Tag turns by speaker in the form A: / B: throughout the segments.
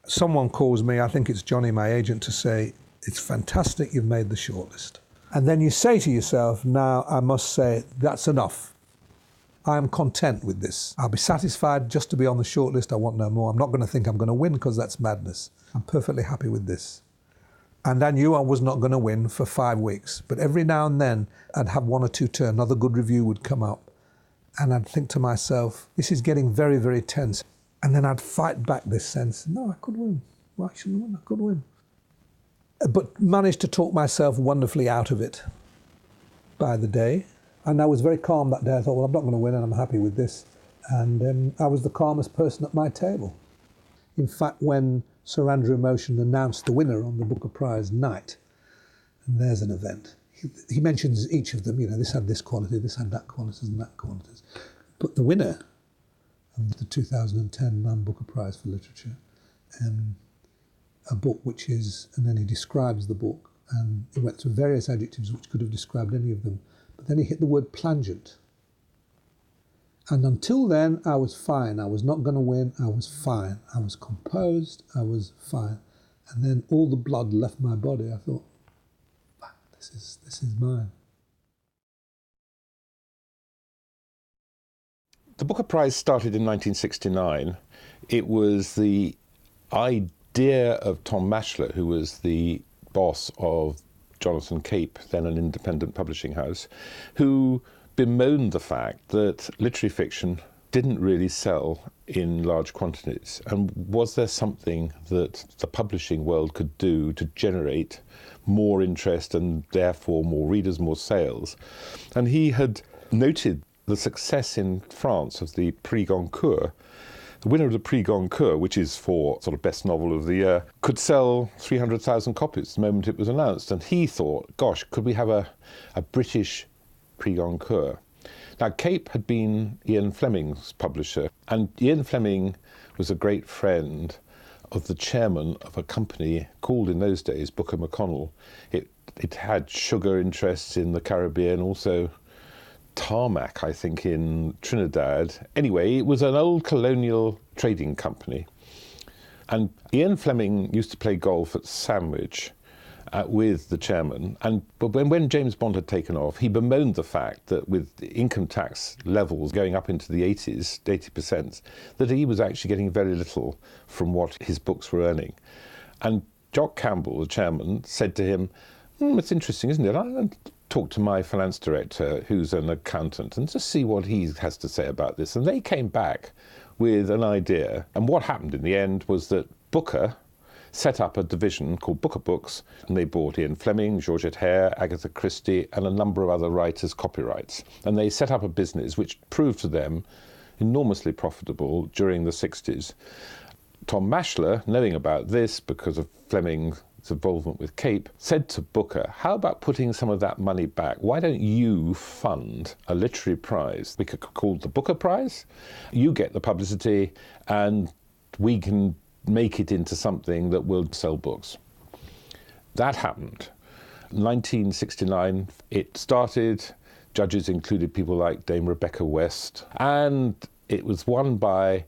A: someone calls me, I think it's Johnny, my agent, to say, it's fantastic you've made the shortlist. And then you say to yourself, now I must say, that's enough. I am content with this. I'll be satisfied just to be on the shortlist. I want no more. I'm not going to think I'm going to win because that's madness. I'm perfectly happy with this. And I knew I was not going to win for 5 weeks. But every now and then I'd have one or two turns. Another good review would come up. And I'd think to myself, this is getting very, very tense. And then I'd fight back this sense, no, I could win. Why shouldn't I win? I could win. But managed to talk myself wonderfully out of it by the day. And I was very calm that day. I thought, well, I'm not going to win and I'm happy with this. And I was the calmest person at my table. In fact, when Sir Andrew Motion announced the winner on the Booker Prize night, and there's an event, he mentions each of them, this had this quality, this had that qualities and that qualities. But the winner of the 2010 Man Booker Prize for Literature, a book which is, and then he describes the book, and he went through various adjectives which could have described any of them, but then he hit the word plangent. And until then, I was fine. I was not going to win. I was fine. I was composed. I was fine. And then all the blood left my body. I thought, this is mine.
B: The Booker Prize started in 1969. It was the idea of Tom Mashler, who was the boss of Jonathan Cape, then an independent publishing house, who bemoaned the fact that literary fiction didn't really sell in large quantities. And was there something that the publishing world could do to generate more interest and therefore more readers, more sales? And he had noted the success in France of the Prix Goncourt. The winner of the Prix Goncourt, which is for sort of best novel of the year, could sell 300,000 copies the moment it was announced. And he thought, gosh, could we have a British Prix Goncourt? Now, Cape had been Ian Fleming's publisher, and Ian Fleming was a great friend of the chairman of a company called in those days Booker McConnell. It had sugar interests in the Caribbean, also tarmac, I think, in Trinidad. Anyway, it was an old colonial trading company. And Ian Fleming used to play golf at Sandwich with the chairman. But when James Bond had taken off, he bemoaned the fact that with income tax levels going up into the 80%, that he was actually getting very little from what his books were earning. And Jock Campbell, the chairman, said to him, it's interesting, isn't it? I'll talk to my finance director, who's an accountant, and just see what he has to say about this. And they came back with an idea. And what happened in the end was that Booker set up a division called Booker Books, and they bought Ian Fleming, Georgette Hare, Agatha Christie, and a number of other writers' copyrights. And they set up a business which proved to them enormously profitable during the 60s. Tom Mashler, knowing about this because of Fleming's involvement with Cape, said to Booker, how about putting some of that money back? Why don't you fund a literary prize? We could call it the Booker Prize. You get the publicity and we can make it into something that will sell books. That happened. 1969, it started. Judges included people like Dame Rebecca West, and it was won by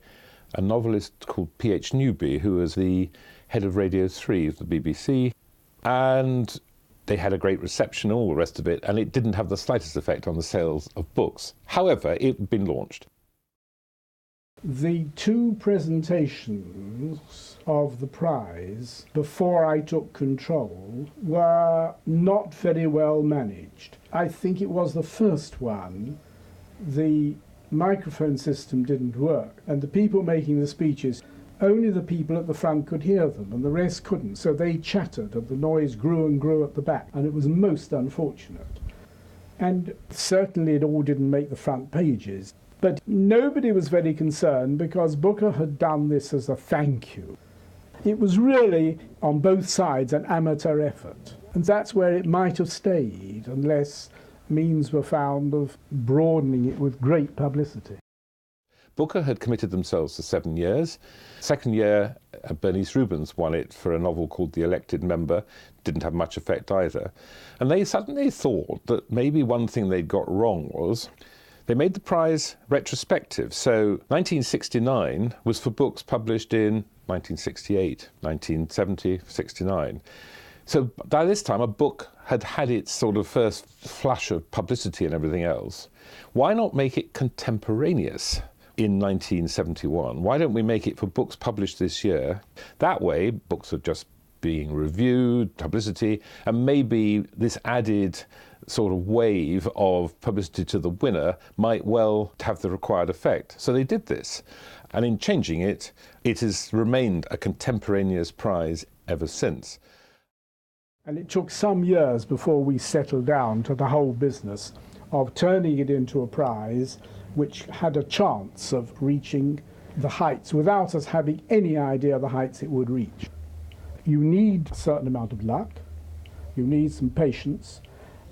B: a novelist called P.H. Newby, who was the head of Radio 3 of the BBC, and they had a great reception and all the rest of it, and it didn't have the slightest effect on the sales of books. However, it had been launched.
C: The two presentations of the prize before I took control were not very well managed. I think it was the first one, the microphone system didn't work, and the people making the speeches, only the people at the front could hear them and the rest couldn't, so they chattered and the noise grew and grew at the back, and it was most unfortunate. And certainly it all didn't make the front pages. But nobody was very concerned because Booker had done this as a thank you. It was really, on both sides, an amateur effort. And that's where it might have stayed, unless means were found of broadening it with great publicity.
B: Booker had committed themselves to 7 years. Second year, Bernice Rubens won it for a novel called The Elected Member. Didn't have much effect either. And they suddenly thought that maybe one thing they'd got wrong was they made the prize retrospective. So 1969 was for books published in 1968, 1970, 69. So by this time, a book had had its sort of first flush of publicity and everything else. Why not make it contemporaneous in 1971? Why don't we make it for books published this year? That way, books are just being reviewed, publicity, and maybe this added sort of wave of publicity to the winner might well have the required effect. So they did this. And in changing it, it has remained a contemporaneous prize ever since.
C: And it took some years before we settled down to the whole business of turning it into a prize which had a chance of reaching the heights without us having any idea of the heights it would reach. You need a certain amount of luck. You need some patience.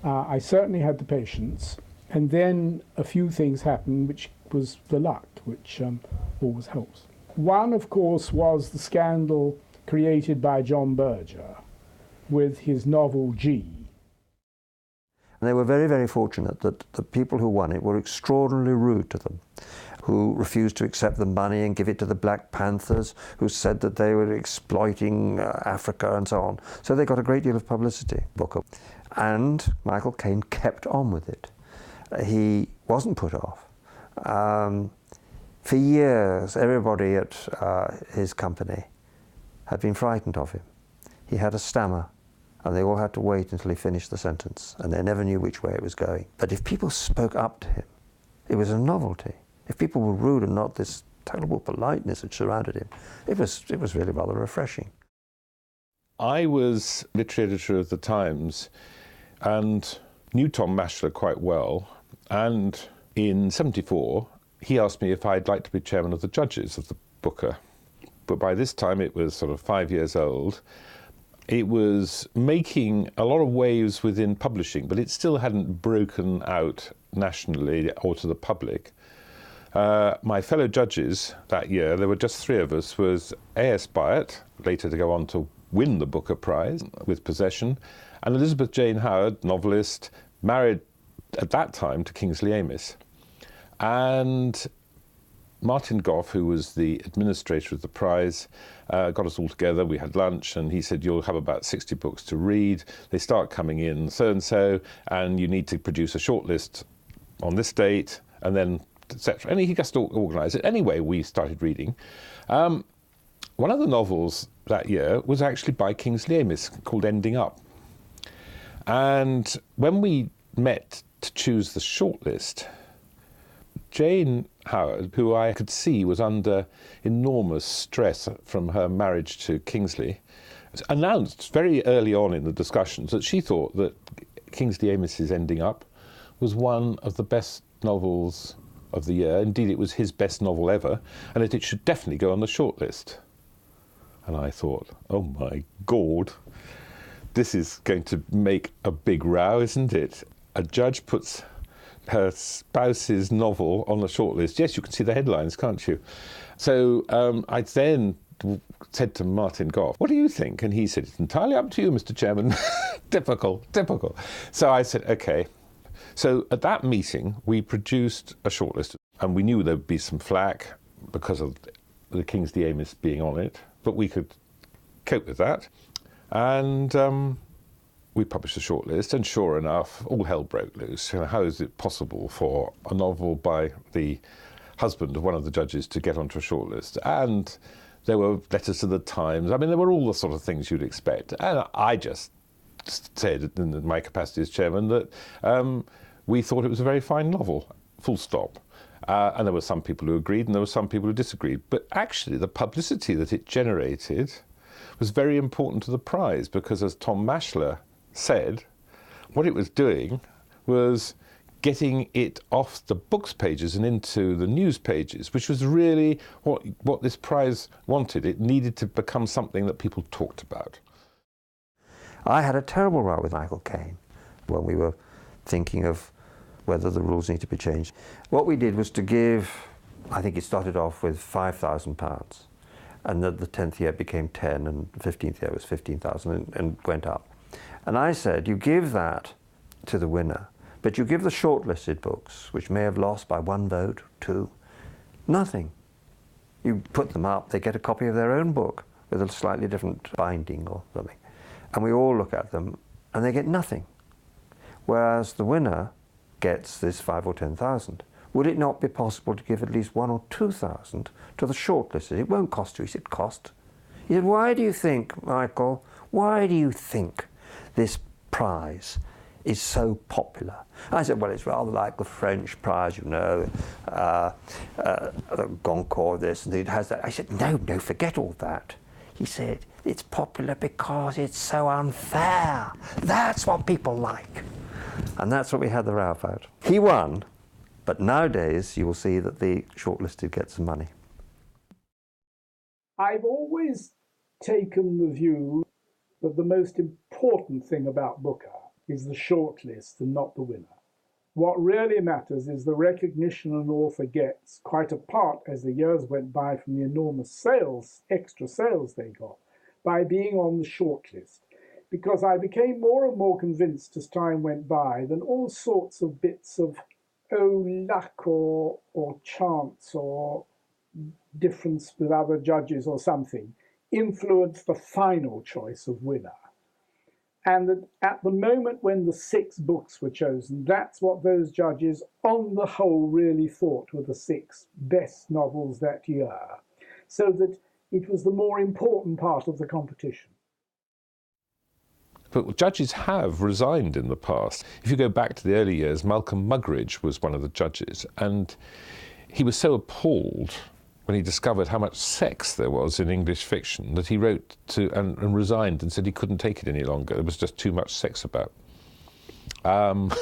C: I certainly had the patience. And then a few things happened, which was the luck, which always helps. One, of course, was the scandal created by John Berger with his novel G.
D: And they were very, very fortunate that the people who won it were extraordinarily rude to them, who refused to accept the money and give it to the Black Panthers, who said that they were exploiting Africa and so on. So they got a great deal of publicity. And Michael Caine kept on with it. He wasn't put off. For years, everybody at his company had been frightened of him. He had a stammer, and they all had to wait until he finished the sentence, and they never knew which way it was going. But if people spoke up to him, it was a novelty. If people were rude and not this terrible politeness that surrounded him, it was really rather refreshing.
B: I was literary editor of the Times and knew Tom Mashler quite well. And in '74, he asked me if I'd like to be chairman of the judges of the Booker. But by this time, it was sort of 5 years old. It was making a lot of waves within publishing, but it still hadn't broken out nationally or to the public. My fellow judges that year, there were just three of us, was A.S. Byatt, later to go on to win the Booker Prize with Possession, and Elizabeth Jane Howard, novelist, married at that time to Kingsley Amis. And Martin Goff, who was the administrator of the prize, got us all together. We had lunch, and he said, you'll have about 60 books to read. They start coming in so-and-so, and you need to produce a shortlist on this date, and then etc. And he just organised it. Anyway, we started reading. One of the novels that year was actually by Kingsley Amis, called Ending Up. And when we met to choose the shortlist, Jane Howard, who I could see was under enormous stress from her marriage to Kingsley, announced very early on in the discussions that she thought that Kingsley Amis's Ending Up was one of the best novels of the year. Indeed, it was his best novel ever, and that it should definitely go on the shortlist. And I thought, oh my God, this is going to make a big row, isn't it? A judge puts her spouse's novel on the shortlist. Yes, you can see the headlines, can't you? So I then said to Martin Goff, what do you think? And he said, it's entirely up to you, Mr. Chairman. Typical. So I said, okay. So at that meeting, we produced a shortlist, and we knew there would be some flack because of the Kingsley Amis being on it, but we could cope with that. And we published a shortlist, and sure enough, all hell broke loose. You know, how is it possible for a novel by the husband of one of the judges to get onto a shortlist? And there were letters to the Times. I mean, there were all the sort of things you'd expect. And I just said, in my capacity as chairman, that we thought it was a very fine novel, full stop. And there were some people who agreed, and there were some people who disagreed. But actually, the publicity that it generated was very important to the prize, because as Tom Mashler said, what it was doing was getting it off the books pages and into the news pages, which was really what this prize wanted. It needed to become something that people talked about.
D: I had a terrible row with Michael Caine when we were thinking of whether the rules need to be changed. What we did was to give, I think it started off with £5,000, and then the 10th year became 10, and the 15th year was 15,000, and went up. And I said, you give that to the winner, but you give the shortlisted books, which may have lost by 1 vote, 2, nothing. You put them up, they get a copy of their own book with a slightly different binding or something. And we all look at them and they get nothing. Whereas the winner gets this 5,000 or 10,000. Would it not be possible to give at least 1,000 or 2,000 to the shortlisted? It won't cost you. He said, cost? He said, why do you think, Michael, why do you think this prize is so popular? I said, well, it's rather like the French prize, you know, the Goncourt, this, and it has that. I said, no, forget all that. He said, it's popular because it's so unfair. That's what people like. And that's what we had the row about. He won, but nowadays you will see that the shortlisted get some money.
C: I've always taken the view that the most important thing about Booker is the shortlist and not the winner. What really matters is the recognition an author gets, quite apart as the years went by from the enormous sales, extra sales they got, by being on the shortlist. Because I became more and more convinced as time went by that all sorts of bits of luck or chance or difference with other judges or something influenced the final choice of winner. And that at the moment when the 6 books were chosen, that's what those judges on the whole really thought were the 6 best novels that year. So that it was the more important part of the competition.
B: But judges have resigned in the past. If you go back to the early years, Malcolm Muggeridge was one of the judges, and he was so appalled when he discovered how much sex there was in English fiction that he wrote to and resigned and said he couldn't take it any longer. There was just too much sex about. Who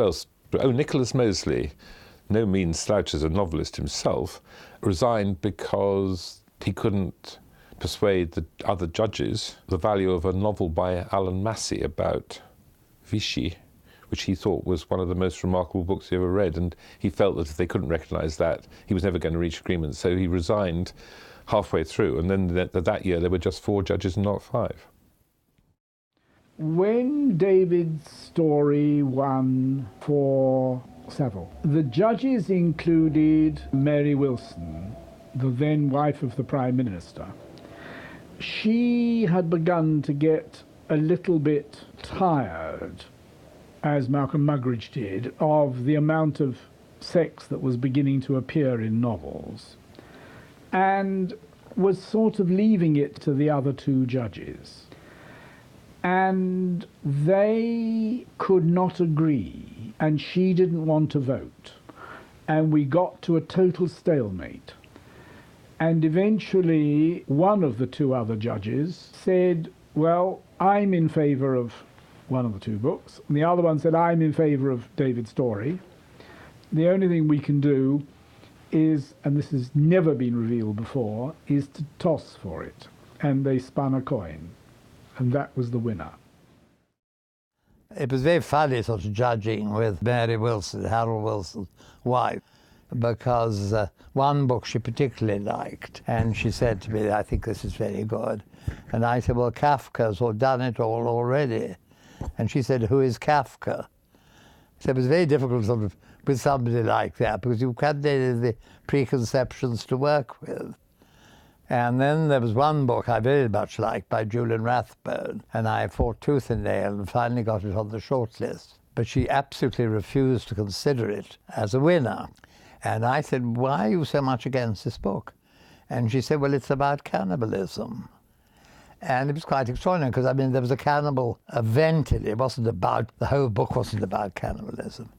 B: else? Oh, Nicholas Mosley, no mean slouch as a novelist himself, resigned because he couldn't persuade the other judges the value of a novel by Alan Massey about Vichy, which he thought was one of the most remarkable books he ever read, and he felt that if they couldn't recognise that, he was never going to reach agreement. So he resigned halfway through, and then that year there were just 4 judges and not 5.
C: When David's story won for Savile, the judges included Mary Wilson, the then wife of the Prime Minister. She had begun to get a little bit tired, as Malcolm Muggeridge did, of the amount of sex that was beginning to appear in novels, and was sort of leaving it to the other 2 judges. And they could not agree, and she didn't want to vote. And we got to a total stalemate. And eventually, one of the 2 other judges said, well, I'm in favour of one of the 2 books. And the other one said, I'm in favour of David's story. The only thing we can do is, and this has never been revealed before, is to toss for it. And they spun a coin. And that was the winner.
E: It was very funny sort of judging with Mary Wilson, Harold Wilson's wife, because one book she particularly liked, and she said to me, I think this is very good. And I said, well, Kafka's done it all already. And she said, who is Kafka? So it was very difficult sort of with somebody like that, because you hadn't any of the preconceptions to work with. And then there was one book I very much liked by Julian Rathbone, and I fought tooth and nail and finally got it on the shortlist. But she absolutely refused to consider it as a winner. And I said, why are you so much against this book? And she said, well, it's about cannibalism. And it was quite extraordinary, because, I mean, there was a cannibal event in it. It wasn't about, the whole book wasn't about cannibalism.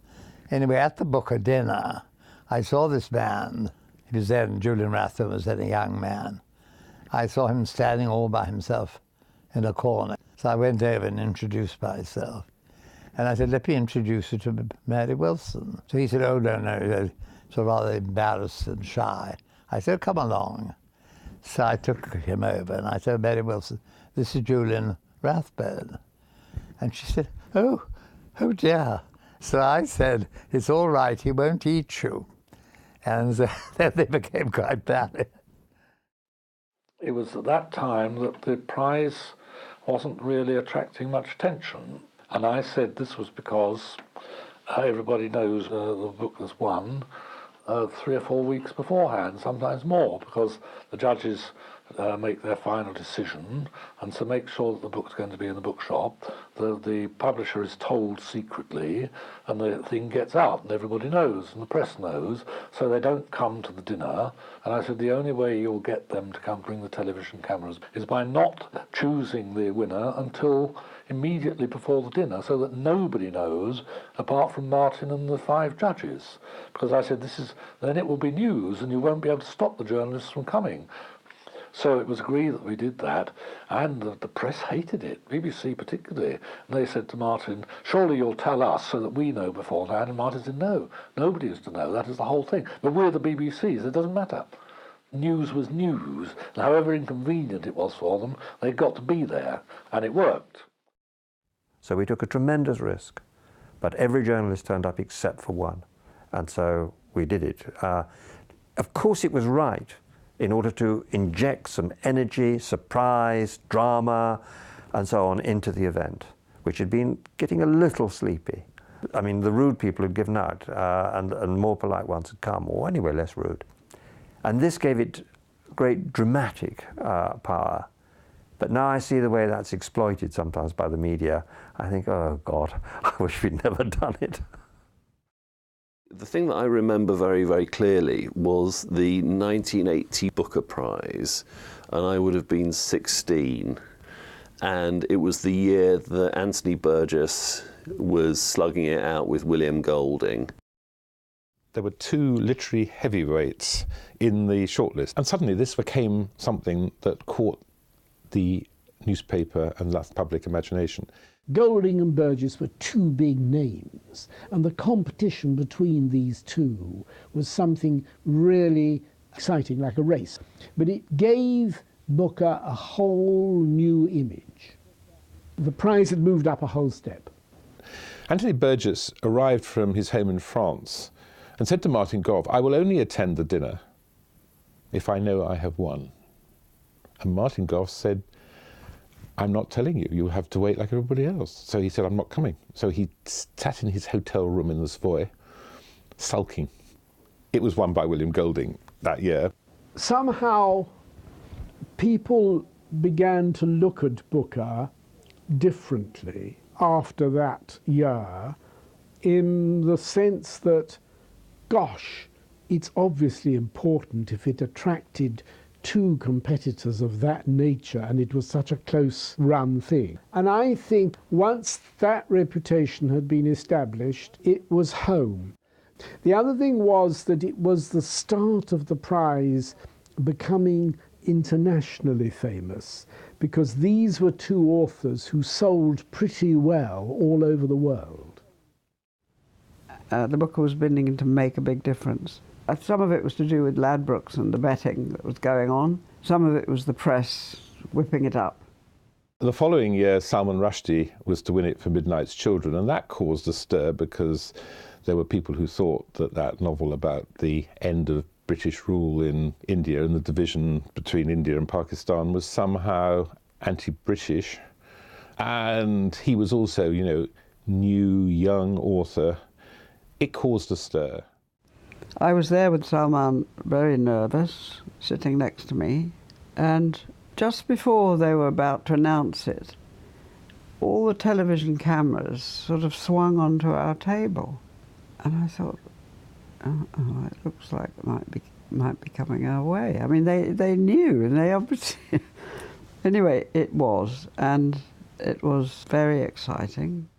E: Anyway, at the Booker dinner, I saw this man. He was then, Julian Rathbone was then a young man. I saw him standing all by himself in a corner. So I went over and introduced myself. And I said, let me introduce you to Mary Wilson. So he said, oh, no, so rather embarrassed and shy. I said, come along. So I took him over and I said, Mary Wilson, this is Julian Rathbone. And she said, oh dear. So I said, it's all right, he won't eat you. And then they became quite bad.
F: It was at that time that the prize wasn't really attracting much attention. And I said this was because everybody knows the book that's won, 3 or 4 weeks beforehand, sometimes more, because the judges make their final decision, and to make sure that the book's going to be in the bookshop, the publisher is told secretly, and the thing gets out, and everybody knows, and the press knows, so they don't come to the dinner. And I said the only way you'll get them to come bring the television cameras is by not choosing the winner until immediately before the dinner, so that nobody knows apart from Martin and the 5 judges. Because I said, then it will be news, and you won't be able to stop the journalists from coming. So it was agreed that we did that, and the press hated it, BBC particularly. And they said to Martin, surely you'll tell us so that we know beforehand. And Martin said, no, nobody is to know, that is the whole thing. But we're the BBC, so it doesn't matter. News was news, and however inconvenient it was for them, they got to be there, and it worked.
D: So we took a tremendous risk, but every journalist turned up except for one. And so we did it. Of course it was right, in order to inject some energy, surprise, drama, and so on into the event, which had been getting a little sleepy. I mean, the rude people had given out, and more polite ones had come, or anyway, less rude. And this gave it great dramatic power. But now I see the way that's exploited sometimes by the media. I think, oh God, I wish we'd never done it.
G: The thing that I remember very, very clearly was the 1980 Booker Prize, and I would have been 16, and it was the year that Anthony Burgess was slugging it out with William Golding.
B: There were 2 literary heavyweights in the shortlist, and suddenly this became something that caught the newspaper and the public imagination.
C: Golding and Burgess were 2 big names, and the competition between these 2 was something really exciting, like a race. But it gave Booker a whole new image. The prize had moved up a whole step.
B: Anthony Burgess arrived from his home in France and said to Martin Gough, I will only attend the dinner if I know I have won. And Martin Gough said, I'm not telling you, you'll have to wait like everybody else. So he said, I'm not coming. So he sat in his hotel room in the Savoy, sulking. It was won by William Golding that year.
C: Somehow people began to look at Booker differently after that year, in the sense that, gosh, it's obviously important if it attracted 2 competitors of that nature, and it was such a close-run thing. And I think once that reputation had been established, it was home. The other thing was that it was the start of the prize becoming internationally famous, because these were 2 authors who sold pretty well all over the world.
H: The Booker was beginning to make a big difference. Some of it was to do with Ladbrokes and the betting that was going on. Some of it was the press whipping it up.
B: The following year, Salman Rushdie was to win it for Midnight's Children, and that caused a stir because there were people who thought that that novel about the end of British rule in India and the division between India and Pakistan was somehow anti-British. And he was also, new, young author. It caused a stir.
H: I was there with Salman, very nervous, sitting next to me, and just before they were about to announce it, all the television cameras sort of swung onto our table. And I thought, it looks like it might be coming our way. I mean, they knew, and they obviously... Anyway, it was, and it was very exciting.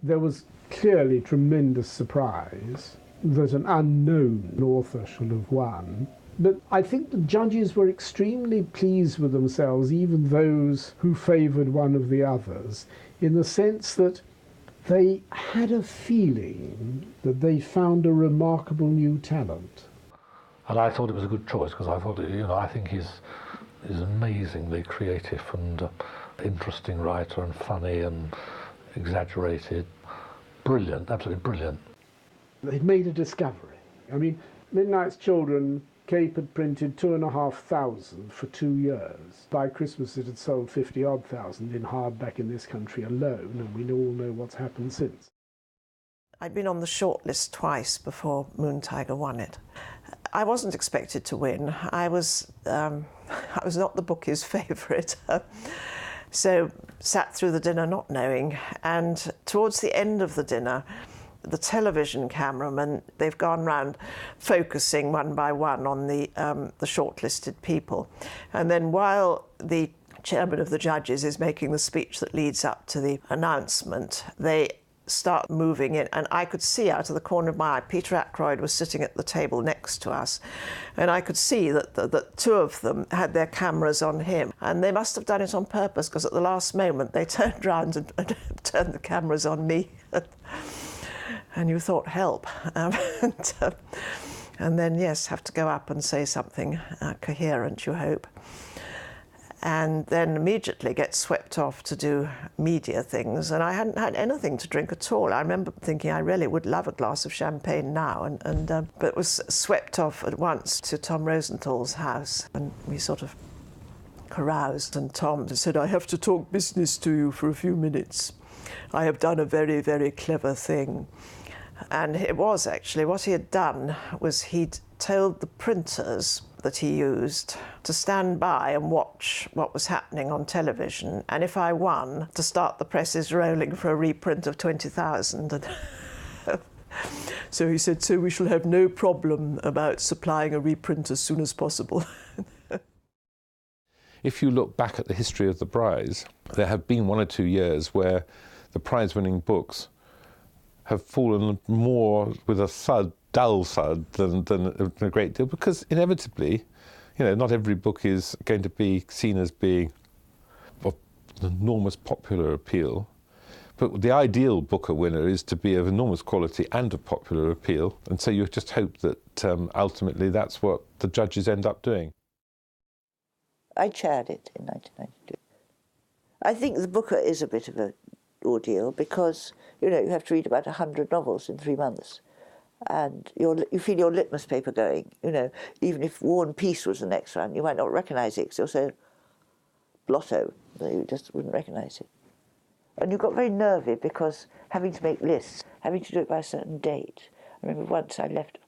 C: There was clearly tremendous surprise that an unknown author should have won. But I think the judges were extremely pleased with themselves, even those who favoured one of the others, in the sense that they had a feeling that they found a remarkable new talent.
F: And I thought it was a good choice, because I thought, I think he's amazingly creative and interesting writer, and funny and exaggerated. Brilliant, absolutely brilliant.
C: They'd made a discovery. I mean, Midnight's Children, Cape had printed 2,500 for 2 years. By Christmas it had sold 50-odd thousand in hardback in this country alone, and we all know what's happened since.
I: I'd been on the shortlist twice before Moon Tiger won it. I wasn't expected to win. I was not the bookie's favourite. So sat through the dinner not knowing, and towards the end of the dinner, the television cameramen, they've gone round focusing one by one on the shortlisted people. And then while the chairman of the judges is making the speech that leads up to the announcement, they start moving in, and I could see out of the corner of my eye, Peter Ackroyd was sitting at the table next to us, and I could see that two of them had their cameras on him, and they must have done it on purpose, because at the last moment they turned round and turned the cameras on me. And you thought, help. And then, yes, have to go up and say something coherent, you hope. And then immediately get swept off to do media things. And I hadn't had anything to drink at all. I remember thinking I really would love a glass of champagne now, but was swept off at once to Tom Rosenthal's house. And we sort of caroused, and Tom said, I have to talk business to you for a few minutes. I have done a very, very clever thing. And it was actually, what he had done was he'd told the printers that he used to stand by and watch what was happening on television, and if I won, to start the presses rolling for a reprint of 20,000. So he said, so we shall have no problem about supplying a reprint as soon as possible.
B: If you look back at the history of the prize, there have been 1 or 2 years where the prize-winning books have fallen more with a thud, dull thud, than a great deal, because inevitably, you know, not every book is going to be seen as being of enormous popular appeal. But the ideal Booker winner is to be of enormous quality and of popular appeal, and so you just hope that ultimately that's what the judges end up doing.
J: I chaired it in 1992. I think the Booker is a bit of an ordeal because, you know, you have to read about 100 novels in 3 months, and you feel your litmus paper going. You know, even if War and Peace was the next one, you might not recognise it because you'll say blotto, you just wouldn't recognise it. And you got very nervy because having to make lists, having to do it by a certain date. I remember once I left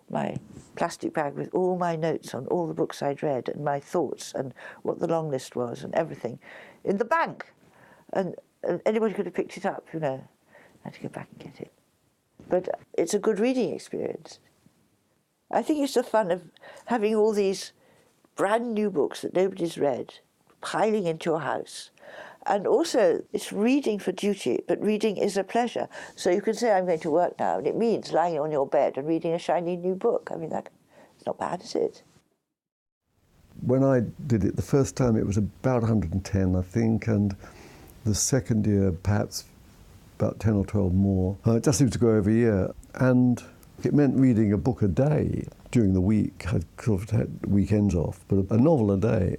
J: my plastic bag with all my notes on all the books I'd read and my thoughts and what the long list was and everything in the bank. And anybody could have picked it up, you know. I had to go back and get it. But it's a good reading experience. I think it's the fun of having all these brand new books that nobody's read piling into your house. And also, it's reading for duty, but reading is a pleasure. So you can say, I'm going to work now, and it means lying on your bed and reading a shiny new book. I mean, it's not bad, is it?
K: When I did it the first time, it was about 110, I think, and the second year, perhaps about 10 or 12 more. It just seemed to go every year. And it meant reading a book a day during the week. I sort of had weekends off, but a novel a day,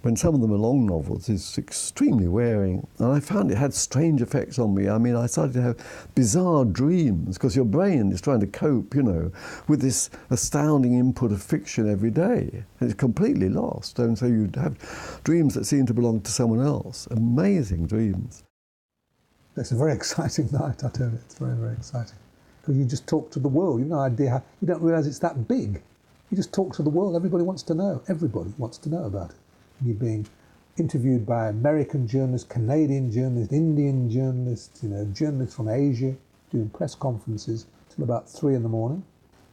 K: when some of them are long novels, is extremely wearing. And I found it had strange effects on me. I mean, I started to have bizarre dreams, because your brain is trying to cope, you know, with this astounding input of fiction every day. And it's completely lost. And so you'd have dreams that seem to belong to someone else. Amazing dreams.
A: It's a very exciting night, I tell you. It's very, very exciting. Because you just talk to the world. You have no idea how, you don't realise it's that big. You just talk to the world. Everybody wants to know. Everybody wants to know about it. You're being interviewed by American journalists, Canadian journalists, Indian journalists, you know, journalists from Asia, doing press conferences till about 3 in the morning.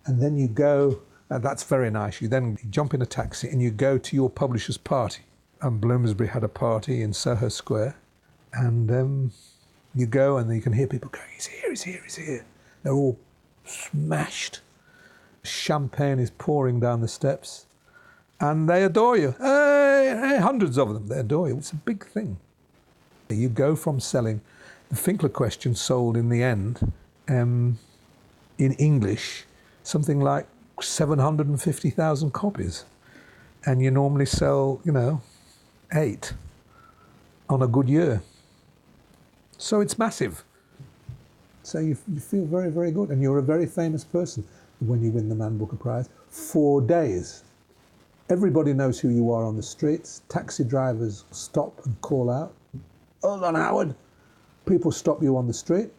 A: And then you go, and that's very nice, you then jump in a taxi and you go to your publisher's party. And Bloomsbury had a party in Soho Square. And you go and you can hear people going, he's here, he's here, he's here. They're all smashed. Champagne is pouring down the steps. And they adore you. Hey, hundreds of them, they adore you. It's a big thing. You go from selling, the Finkler Question sold in the end, in English, something like 750,000 copies. And you normally sell, you know, 8 on a good year. So it's massive. So you feel very, very good. And you're a very famous person when you win the Man Booker Prize. 4 days. Everybody knows who you are on the streets. Taxi drivers stop and call out, hold on, Howard. People stop you on the street.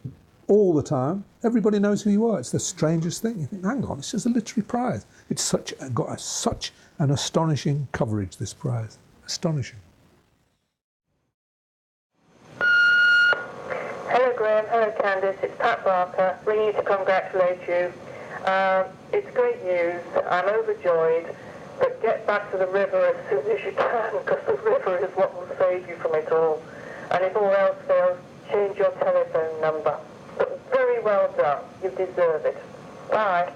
A: all the time. Everybody knows who you are. It's the strangest thing. You think, hang on, this is a literary prize. It's got such an astonishing coverage, this prize. Astonishing.
L: Hello Graham, hello Candice, it's Pat Barker, ringing to congratulate you. It's great news, I'm overjoyed, but get back to the river as soon as you can, because the river is what will save you from it all. And if all else fails, change your telephone number. But very well done, you deserve it. Bye.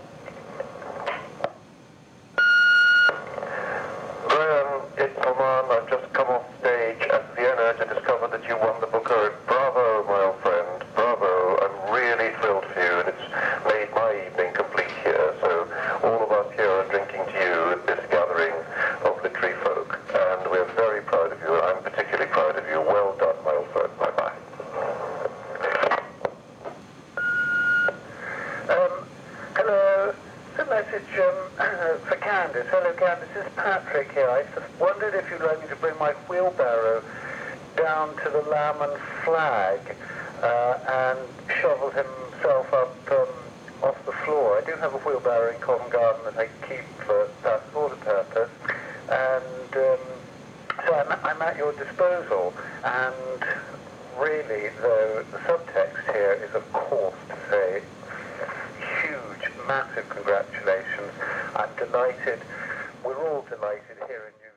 M: Graham, it's Salman. I've just come off stage at Vienna to discover that you won the Booker. Bravo, my old friend. Bravo. I'm really thrilled for you, and it's made my evening complete here. So all of us here are drinking to you at this gathering of literary folk, and we're very proud of you. I'm particularly proud of you. Well done, my old friend. Bye-bye. Hello. It's a message for Candice. Hello, Candice. This is Patrick here. I just wondered if you'd like me to bring my wheelbarrow down to the Lamb and Flag and shovel himself up off the floor. I do have a wheelbarrow in Covent Garden that I keep for passport purpose, and so I'm at your disposal. And really, though, the subtext here is, of course, to say huge, massive congratulations. I'm delighted. We're all delighted here in New